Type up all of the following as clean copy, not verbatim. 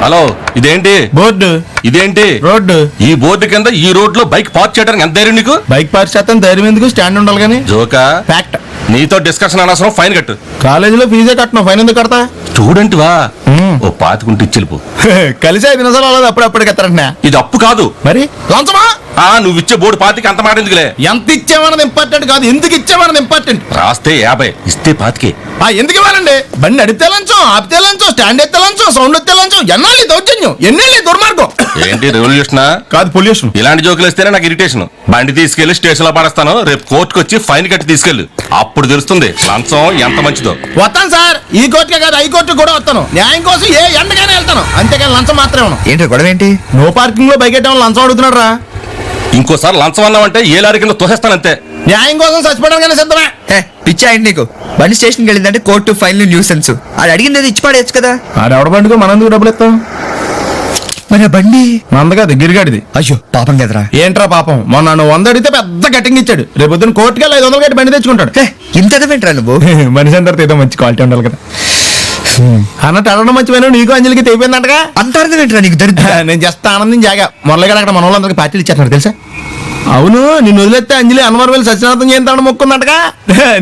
Hello, ఇదేంటి board? ఇదేంటి road. ఈ బోర్డు కింద ఈ రోడ్ లో బైక్ పార్క్ చేయడానికి ఎంత ధైర్యం నీకు? బైక్ పార్క్ చేస్తాను, ధైర్యం ఎందుకు? స్టాండ్ ఉండాలి కానీ. జోకా? ఫ్యాక్ట్. నీతో డిస్కషన్ అనవసరం, ఫైన్ కట్టు. కాలేజీలో ఫీజే కట్టను, ఫైన్ ఎందుకు కడతా? స్టూడెంట్ వా? ఓ పాతికుంటే ఇచ్చిల్పు. కలిసి 5 నిమిషాలు అవ్వదు, అప్పుడప్పుడు ఎత్తారంటున్నా. ఇది అప్పు కాదు. మరి లంచమా? నువ్వు ఇచ్చే బోర్డు పాతికి అంత మాట ఎందుకులే. ఎంత ఇచ్చామన్నది ఇంపార్టెంట్ కాదు, ఎందుకు ఇచ్చామన్నది ఇంపార్టెంట్. రాస్తే 50, ఇస్తే 25. ఎందుకు ఇవ్వాలండి? బండి నడితే లంచం, ఆపితే లంచం, స్టాండ్ ఎత్తే లంచం, సౌండ్ ఎత్తే లంచం. ఎన్నాళ్ళు దౌర్జన్యం, ఎన్నేళ్ళు దుర్మార్గం. ఏంటి రెవల్యూషనా? కాదు, పొల్యూషన్. ఇలాంటి జోకులు వస్తేనే నాకు ఇరిటేషన్. బండి తీసుకెళ్లి స్టేషన్ లో పడేస్తాను, రేపు కోర్టుకు వచ్చి ఫైన్ కట్టి తీసుకెళ్ళు. అప్పుడు తెలుస్తుంది లంచం ఎంత మంచిదో. వస్తాను సార్, ఈ కోర్టుకే కాదు హైకోర్టు కూడా వస్తాను. న్యాయం కోసం ఏ ఎండగానే వెళ్తాను, అంతేగాని లంచం మాత్రమే ఉన్నాను. ఏంటి గొడవ ఏంటి? నో పార్కింగ్ లో బైక్ ఎట్టడం లంచం అడుగుతున్నాడు రా. ఇంకోసారి లంచం అన్నావంటే ఏ లారీ కింద తోసేస్తానంతే. న్యాయం కోసం చచ్చిపోవడానికి సిద్ధమే. పిచ్చా ఏంటి నీకు? బండి స్టేషన్కి వెళ్ళిందంటే కోర్టు, ఫైన్, న్యూసెన్స్. అది అడిగింది ఇచ్చి పడేయచ్చు కదా. ఆడెవడ బండికో మనందుకు డబ్బులు ఇస్తాం. మరి ఆ బండి మంద కాదు, గిరిగాడిది. అయ్యో పాపం కదరా. ఏంట్రా పాపం? మొన్న నువ్వు 100 అడిగితే పెద్ద కటింగ్ ఇచ్చాడు. రేపు పొద్దున్న కోర్టుకి 500 కట్టి బండి తెచ్చుకుంటాడు. ఇంత ఎదవేంట్రా నువ్వు? మనిషి అందరితో ఏదో మంచి క్వాలిటీ ఉండాలి కదా అన్నట్టు. అడగడం మంచిపోయినా నీకు అంజలికి తెగిపోయిందంటగా. అంత అర్థమేంట్రా నీకు? దరిద్ర. నేను జస్ట్ ఆనందం జాగా మొదలుగా అక్కడ మన వాళ్ళందరికీ పార్టీలు ఇచ్చేస్తున్నారు తెలుసా. అవును, నిన్ను వదిలేస్తే అంజలి అన్నవరం వెళ్ళి సత్యనాథం చేద్దామని మొక్కుందంటగా.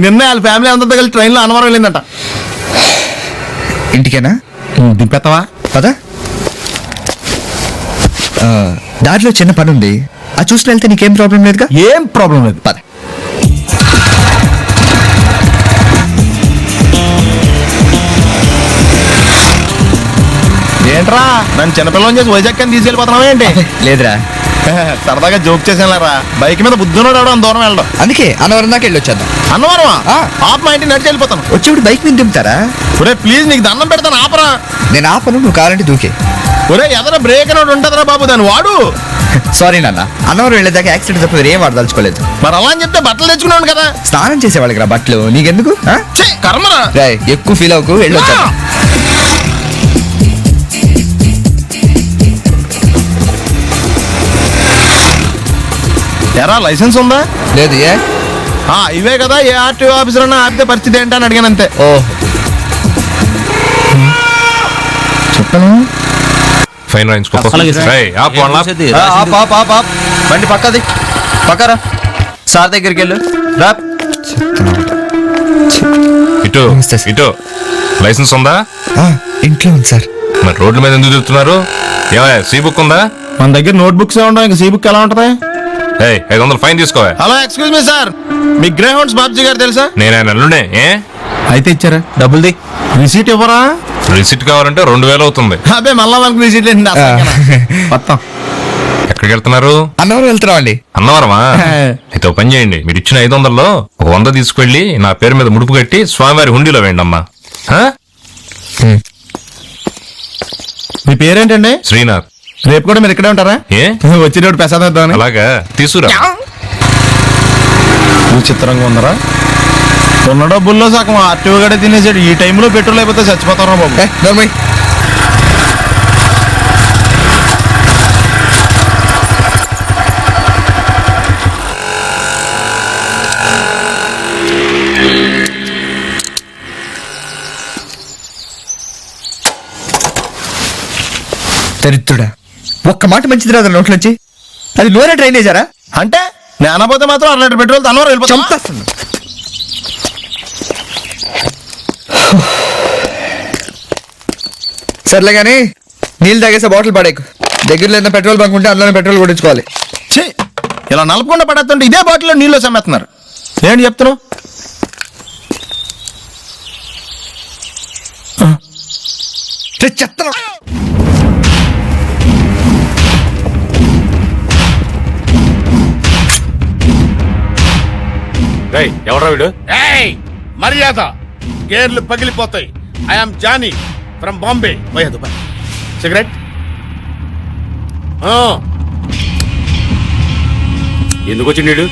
నిన్న వాళ్ళ ఫ్యామిలీ అందరితో కలిసి ట్రైన్లో అన్నవరం వెళ్ళిందంట. ఇంటికేనా? దింపెత్తవా? పదా. దారిలో చిన్న పని ఉంది, అది చూసుకుని వెళ్తే నీకేం ప్రాబ్లం లేదుగా? ఏం ప్రాబ్లం లేదు, పద. ఏంట్రా నన్ను చిన్నపిల్లని చేసి వైజాగ్ అని తీసుకెళ్ళిపోతున్నావా ఏంటి? లేదురా, సరదాగా జోక్ చేసానులేరా. బైక్ మీద బుద్ధున్నాడు అవడం దూరం వెళ్ళడం. అందుకే అన్నవరం దాకా వెళ్ళి వచ్చేద్దాం. అన్నవరమా? ఆప మా ఇంటికి నడిచి వెళ్ళిపోతాను. వచ్చేప్పుడు బైక్ మీద దింపుతారా? ఒరే ప్లీజ్, నీకు దండం పెడతాను, ఆపరా. నేను ఆపను, నువ్వు కావాలంటే దూకే. ఒరే ఎదర బ్రేక్ అని ఉంటుందిరా బాబు, దాన్ని వాడు. సారీ నాన్న, అన్నవరం వెళ్ళేదాకా యాక్సిడెంట్ తప్ప ఏం వాడదలుచుకోలేదు. మరి అలా అని చెప్తే బట్టలు తెచ్చుకున్నాను కదా. స్నానం చేసేవాళ్ళకి రా బట్టలు, నీకెందుకు? ఛీ, కర్మరా. ఎక్కువ ఫీల్ అవ్వకు, వెళ్ళొచ్చా. ఎరా లైసెన్స్ ఉందా? లేదు. ఏ ఇవే కదా, ఏ ఆర్టీఓ ఆఫీసర్ అన్నా ఆపితే పరిస్థితి ఏంటని అడిగాను అంతే. ఓ చెప్తాను. ఫైన్ రాయించుకో. బండి పక్కది, పక్కరా. సార్ దగ్గరికి వెళ్ళు రా. ఇటు ఇటు. లైసెన్స్ ఉందా? ఇంట్లో ఉంది సార్. మరి రోడ్ల మీద ఎందుకు తిరుగుతున్నారు? ఏమయ్యా, సీ బుక్ ఉందా? మన దగ్గర నోట్ బుక్స్ ఉండవు, ఇంకా సీ బుక్ ఎలా ఉంటది? 500 ఫైన్ తీసుకోవా. హలో, ఎక్స్క్యూజ్ మీ సార్, మీ గ్రే హౌండ్స్ బాబ్జీ గారు తెలుసా? నేను ఆయన అల్లుడే. అయితే ఇచ్చారా? డబ్బుల్ది. రిసీట్ ఇవ్వరా? రిసిట్ కావాలంటే 2000 అవుతుంది. అబ్బే మళ్ళా మనకు రిసీట్ లేదు. మొత్తం ఎక్కడికి వెళ్తున్నారు? అన్నవరం వెళ్తున్నాం అండి. అన్నవరమా? అయితే ఒక పని చేయండి, మీరు ఇచ్చిన 500లో 100 తీసుకెళ్లి నా పేరు మీద ముడుపు కట్టి స్వామివారి హుండీలో వేయండి అమ్మా. మీ పేరేంటండి? శ్రీనాథ్. రేపు కూడా మీరు ఇక్కడే ఉంటారా? వచ్చేటప్పుడు ప్రసాదం ఇద్దామని. అలాగా, తీసుకురా. విచిత్రంగా ఉందరా. ఉన్న డబ్బుల్లో సగం ఆర్టీఓ గడే తినేసాడు. ఈ టైంలో పెట్రోల్ అయిపోతే చచ్చిపోతారా బాబు. దరిద్రుడా, ఒక్క మాట మంచిది రాదు నోట్లోంచి. అది నూనె డ్రైనేజారా? అంటే నేను అనబోతే మాత్రం 1 లీటర్ పెట్రోల్ తనవారు వెళ్ళిపోతాం. సర్లే కానీ నీళ్ళు తాగేసే బాటిల్ పడేకు. దగ్గరలో ఏదైనా పెట్రోల్ బంక్ ఉంటే అందులోనే పెట్రోల్ కొట్టించుకోవాలి. ఇలా నలపకుండా పడేస్తుంటే ఇదే బాటిల్లో నీళ్ళు సమ్మేస్తున్నారు. ఏంటి చెప్తున్నావు? చెత్త. ఎవరా వీడు? మర్యాద, గేర్లు పగిలిపోతాయి. I'm Johnny from Bombay. Via Dubai. Cigarette. ఎందుకు వచ్చిండు వీడు?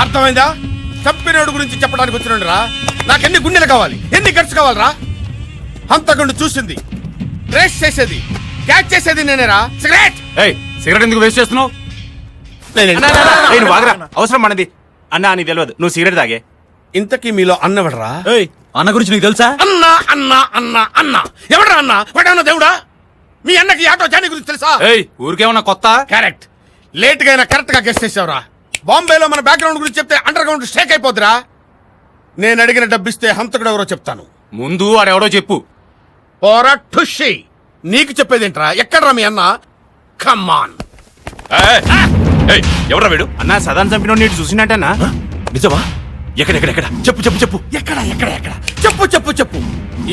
అర్థమైందా? చంపినోడు గురించి చెప్పడానికి వచ్చినండి రా. నాకెన్ని గుండెలు కావాలి, ఎన్ని గట్స్ కావాలరా? హంతకుండు చూసింది, రేస్ చేసేది క్యాచ్ చేసేది నేనేరా. సిగరెట్ ఏయ్ సిగరెట్ ఎందుకు వేస్ట్ చేస్తున్నావు? ఏయ్, నువ్వు ఆగరా, అవసరం మనది. అన్నా నీకు తెలియదు, నువ్వు సిగరెట్ తాగే. ఇంతకీ మీలో అన్నవడరా? ఏయ్ అన్న గురించి నీకు తెలుసా? అన్నా అన్నా అన్నా అన్నా ఎవడరా అన్నా? వాడేమన్నా దేవుడా? మీ అన్నకి ఆటో జానీ గురించి తెలుసా? ఏయ్ ఊరికేమన్నా కొత్త? కరెక్ట్. లేట్ గా అయినా కరెక్ట్ గా గెస్ట్ చేసావురా. బాంబేలో మన బ్యాక్గ్రౌండ్ గురించి చెప్తే అండర్ గ్రౌండ్ స్టేక్ అయిపోద్దిరా. నేను అడిగిన డబ్బిస్తే హంతకుడు ఎవరో చెప్తాను. ముందు వాడెవడో చెప్పు. పోరా ఠుషి. నీకు చెప్పేదేంట్రా? ఎక్కడ్రా మీ అన్న? కమ్మాన్. ఎవరా వీడు? అన్నా సదాన్ చంపిన నీటి చూసినట్టన్నా? నిజమా? ఎక్కడెక్కడెక్కడ చెప్పు చెప్పు చెప్పు. ఎక్కడ ఎక్కడ ఎక్కడ చెప్పు చెప్పు చెప్పు.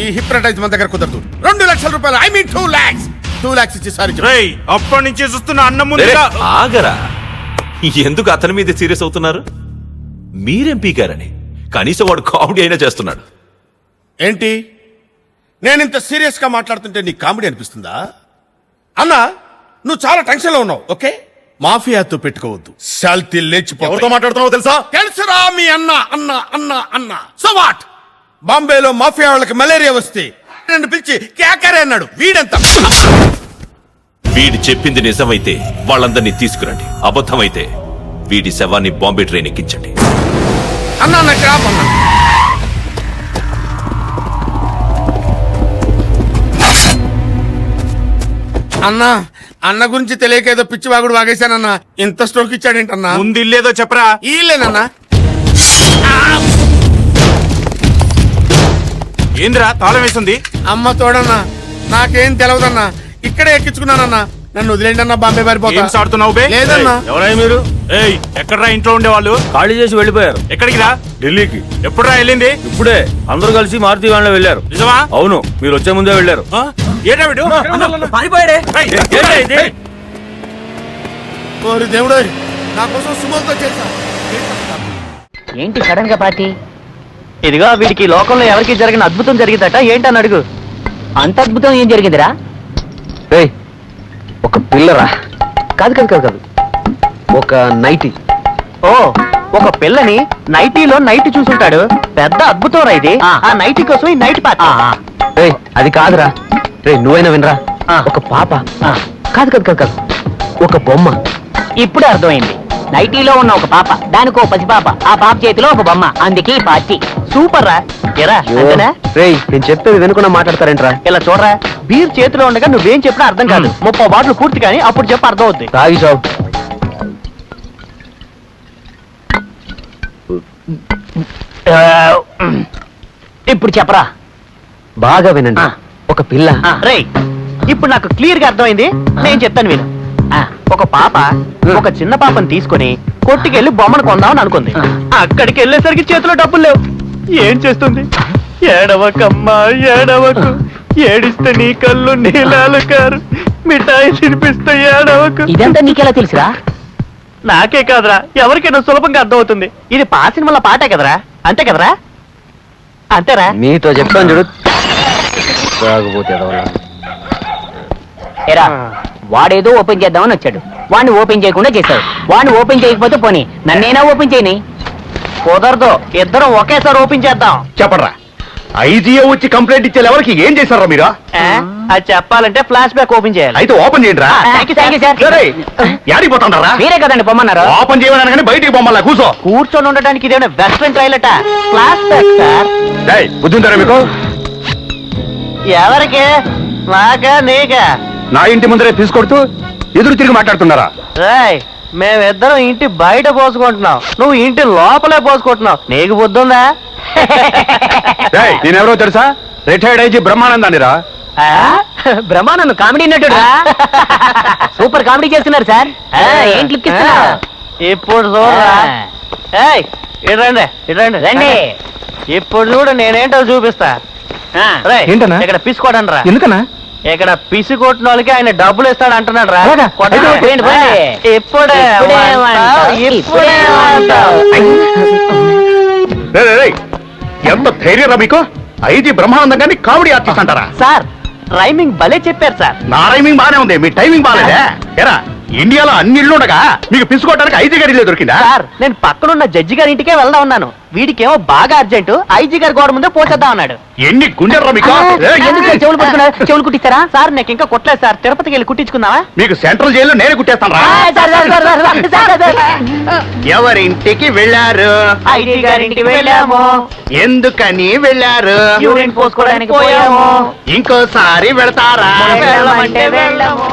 ఈ హిప్నటైజ్ మన దగ్గర కుదరదు. 2 లక్షల రూపాయలు, ఐ మీన్ 2 lakhs. 2 lakhs ఇచ్చి సారీ చెప్పు. రేయ్ అప్పటి నుంచి చూస్తున్న అన్న ముందు ఆగరా, ఎందుకు అతని మీద సీరియస్ అవుతున్నారు? మీరేం పీకారని కనీసం వాడు కామెడీ అయినా చేస్తున్నాడు. ఏంటి నేను ఇంత సీరియస్ గా మాట్లాడుతుంటే నీకు కామెడీ అనిపిస్తుందా? అన్న నువ్వు చాలా టెన్షన్ లో ఉన్నావు. ఓకే, మాఫియాతో పెట్టుకోవద్దు. శాల్తీ లేచిపో. ఎవరితో మాట్లాడుతున్నావో తెలుసా? తెలుసురా మీ అన్న అన్న అన్న అన్న. So what? బాంబేలో మాఫియా వాళ్ళకి మలేరియా వస్తే నన్ను పిలిచి కేకరే అన్నాడు. వీడంత వీడి చెప్పింది నిజమైతే వాళ్ళందరినీ తీసుకురండి, అబద్ధమైతే వీడి శవాన్ని బాంబే ట్రైన్ ఎక్కించండి. అన్న అన్న క్రాప్ అన్న. అన్న అన్న గురించి తెలియక ఏదో పిచ్చివాగుడు వాగేశానన్నా. ఇంత స్ట్రోక్ ఇచ్చాడేంటన్నా? ముందు ఇల్లేదో చెప్పరా. ఈలేనన్నా. ఏందిరా తాళం వేసింది? అమ్మ తోడన్నా, నాకేం తెలవదన్నా. ఇక్కడే ఎక్కించుకున్నానన్నా. నన్ను వదిలేండి అన్న, బాంబే పారిపోతా. ఏం సాడుతున్నావు బే? లేదన్నా. ఎవరై మీరు? ఏయ్ ఎక్కడరా ఇంట్లో ఉండేవాళ్ళు? ఖాళీ చేసి వెళ్ళిపోయారు ఎక్కడికి రా? ఢిల్లీకి. ఎప్పుడురా వెళ్ళింది? ఇప్పుడే అందరూ కలిసి మారుతి వ్యాన్లో వెళ్ళారు. నిజమా? అవును, మీరు వచ్చే ముందే వెళ్ళారు. ఆ? ఏటా వీడు? ఏయ్, ఏంటి ఇది? ఓరి దేవుడు, నా కోసం సుమోతో చేశా. ఏంటి సడన్ గా పార్టీ? ఇదిగో వీడికి లోకంలో ఎవరికి జరిగిన అద్భుతం జరిగిందట, ఏంటని అడుగు. అంత అద్భుతం ఏం జరిగిందిరా? రేయ్ ఒక పిల్లరా. కాదు కాదు కాదు కాదు, ఒక నైటీ. ఓ ఒక పిల్లని నైటీలో నైట్ చూసుంటాడు. పెద్ద అద్భుతం రా ఇది. ఆ నైటీ కోసం ఈ నైట్ పార్టీ. రేయ్ అది కాదురా. రే నువ్వైనా వినరా. ఒక పాప. కాదు కాదు కాదు కాదు, ఒక బొమ్మ. ఇప్పుడే అర్థమైంది. నైటీలో ఉన్న ఒక పాప, దానికో పసిపాప, ఆ పాప చేతిలో ఒక బొమ్మ, అందుకే ఈ పార్టీ. సూపర్ రా. ఎరా అంతేనా? రేయ్ నేను చెప్పేది వినకుండా మాట్లాడతారేంట్రా? ఇలా చూడరా, బీర్ చేతిలో ఉండగా నువ్వేం చెప్పినా అర్థం కాదు. 30 బాటిల్ పూర్తి కానీ అప్పుడు చెప్ప అర్థం అవుద్ది. తాగి చావు. ఇప్పుడు చెప్పరా. బాగా వినండి. ఒక పిల్ల. రేయ్ ఇప్పుడు నాకు క్లియర్ గా అర్థమైంది, నేను చెప్తాను విను. ఒక పాప ఒక చిన్న పాపని తీసుకుని కొట్టుకెళ్లి బొమ్మను కొందామని అనుకుంది. అక్కడికి వెళ్ళేసరికి చేతిలో డబ్బులు లేవు. ఏం చేస్తుంది? ఏడవకమ్మా ఏడవకు, ఏడిస్తే నీ కళ్ళు నీలాలు కారు, మిఠాయి తినిపిస్తే ఏడవకు. ఇదంతా నీకెలా తెలుసురా? నాకే కాదురా, ఎవరికైనా సులభంగా అర్థమవుతుంది. ఇది పాసిన వల్ల పాటే కదరా, అంతే కదరా? అంతేరా. నీతో చెప్తాను చూడు. ఏరా, వాడేదో ఓపెన్ చేద్దామని వచ్చాడు, వాడిని ఓపెన్ చేయకుండా చేశాడు. వాడిని ఓపెన్ చేయకపోతే పోనీ నన్నైనా ఓపెన్ చేయని. కుదరదు, ఇద్దరం ఒకేసారి ఓపెన్ చేద్దాం. చెప్పరా, ఐజీఓ వచ్చి కంప్లైంట్ ఇచ్చే ఎవరికి ఏం చేశారా మీరు? అది చెప్పాలంటే ఫ్లాష్ బ్యాక్ ఓపెన్ చేయాలి. అయితే ఓపెన్ చేయండి రా. Thank you sir. యాడికి పోతాంటారా? మీరే కదండి పొమ్మన్నారు. ఓపెన్ చేయమని కానీ బయటికి పొమ్మల్లా కూర్చో. కూర్చొని ఉండడానికి ఇదేమైనా వెస్ట్రన్ ట్రైలట. Flashback sir. బుద్ధింటారా మీకు? ఎవరికి? నాకా నీకా? నా ఇంటి ముందరే తీసుకొడుతూ ఎదురు తిరిగి మాట్లాడుతున్నారా? రాయ్ మేమిద్దరం ఇంటి బయట పోసుకుంటున్నాం, నువ్వు ఇంటి లోపలే పోసుకుంటున్నావు. నీకు బుద్ధుందా? నేనెవరో తెలుసా? రిటైర్డ్ ఐజీ బ్రహ్మానందాన్ని రా. బ్రహ్మానందం కామెడీ నటుడు. సూపర్ కామెడీ చేస్తున్నారు సార్. ఏం క్లిక్ ఇస్తున్నారు? ఇప్పుడు చూడరా. ఏయ్ ఇటండి ఇటండి రండి. ఇప్పుడు చూడు నేనేంటో చూపిస్తా. రేయ్, ఏంటన్నా? ఇక్కడ పిసుకోడండి రా. ఎందుకన్నా? ఇక్కడ పిసి కొట్టిన వాళ్ళకి ఆయన డబ్బులు ఇస్తాడు అంటున్నాడు రా. పోండి, పోండి. ఇప్పుడే ఇప్పుడే అంటావు. ఎంత ధైర్యం రా మీకు? ఐజీ బ్రహ్మానందం గారిని కామెడీ ఆర్టిస్ట్ అంటారా? సార్ రైమింగ్ భలే చెప్పారు సార్. నా టైమింగ్ బానే ఉంది, మీ టైమింగ్ బాగాలేదే. ఎరా ఇండియాలో అన్ని ఇళ్ళు ఉండగా మీకు పిసుకోవడానికి ఐజీ గారి ఇల్లు దొరికిందా? సార్ నేను పక్కనున్న జడ్జి గారి ఇంటికే వెళ్దాం ఉన్నాను. వీడికేమో బాగా అర్జెంట్, ఐజీ గారి గోడ ముందే పోచేద్దాం అన్నాడు. ఎన్ని గుండెర్రా మీకు? ఏయ్, ఎందుకు సార్ చెవులు పడుతున్నారు? చెవులు కుట్టిస్తారా సార్? నాకు ఇంకా కొట్టలేదు సార్. తిరుపతికి వెళ్ళి కుట్టించుకుందామా? మీకు సెంట్రల్ జైల్లో నేనే కుట్టేస్తాను రా. ఎవరింటికి వెళ్ళారు? ఐజీ గారి ఇంటికి వెళ్ళాము. ఎందుకని వెళ్ళారు? యూరిన్ పోసుకోవడానికి పోయాము. ఇంకోసారి వెళతారా? వెళ్ళమంటే వెళ్ళాము.